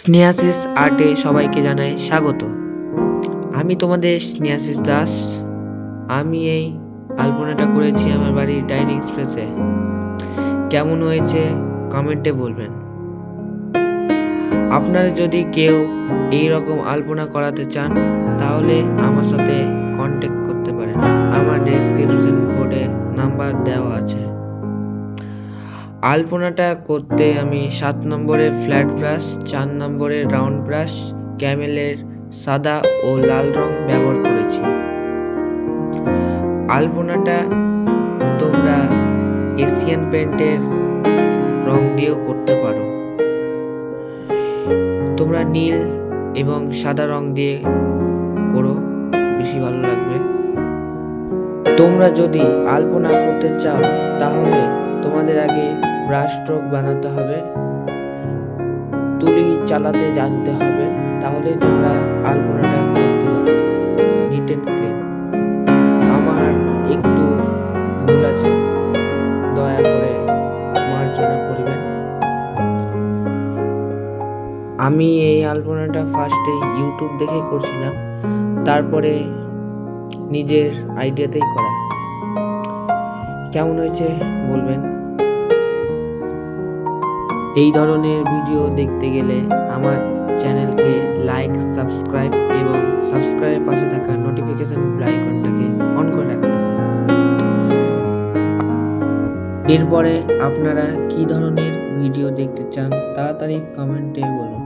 স্নেহাশিস আর্টে সবাইকে জানাই স্বাগত। আমি তোমাদের স্নেহাশিস দাস। আমি এই আলপনাটা করেছি আমার বাড়ির ডাইনিং স্পেসে। কেমন হয়েছে কমেন্টে বলবেন। আপনারা যদি কেউ এই রকম আলপনা করাতে চান তাহলে আমার সাথে কন্ট্যাক্ট করতে পারেন। আমার ডেসক্রিপশন বোর্ডে নাম্বার দেওয়া আছে। আলপনাটা করতে আমি 7 নম্বরের ফ্ল্যাট ব্রাশ, 4 নম্বরের রাউন্ড ব্রাশ, ক্যামেলের সাদা ও লাল রং ব্যবহার করেছি। আলপনাটা তোমরা এশিয়ান পেইন্টের রং দিয়েও করতে পারো। তোমরা নীল এবং সাদা রং দিয়ে করো, বেশি ভালো লাগবে। তোমরা যদি আলপনা করতে চাও তাহলে তোমাদের আগে ব্রাশ স্ট্রোক বানাতে হবে, তুলি চালাতে জানতে হবে, তাহলে তোমরা আলপনাটা করতে পারবে নিট অ্যান্ড ক্লিন। আমার একটু ভুল আছে, দয়া করে মার্জনা করিবেন। আমি এই আলপনাটা ফার্স্টে ইউটিউব দেখে করছিলাম, তারপরে নিজের আইডিয়াতেই করা। কেমন হয়েছে বলবেন। এই ধরনের ভিডিও দেখতে গেলে আমার চ্যানেলকে লাইক, সাবস্ক্রাইব এবং সাবস্ক্রাইবের পাশে থাকা নোটিফিকেশন আইকনটাকে অন করে রাখতে হবে। এরপরে আপনারা কি ধরনের ভিডিও দেখতে চান তাড়াতাড়ি কমেন্টে বলুন।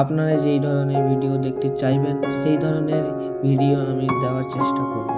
আপনারা যেই ধরনের ভিডিও দেখতে চাইবেন সেই ধরনের ভিডিও আমি দেওয়ার চেষ্টা করব।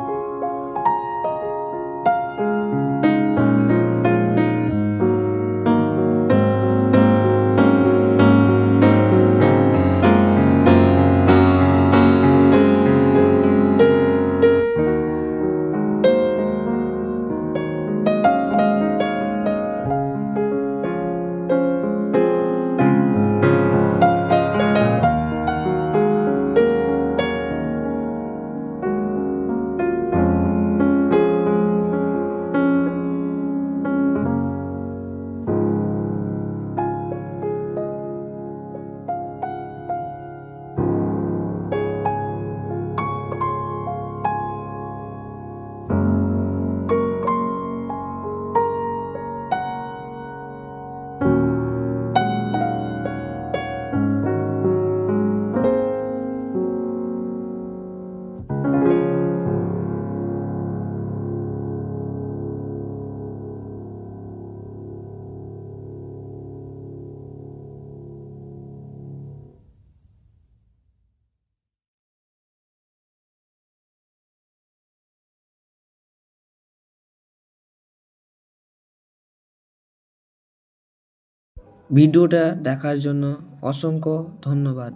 ভিডিওটা দেখার জন্য অসংখ্য ধন্যবাদ।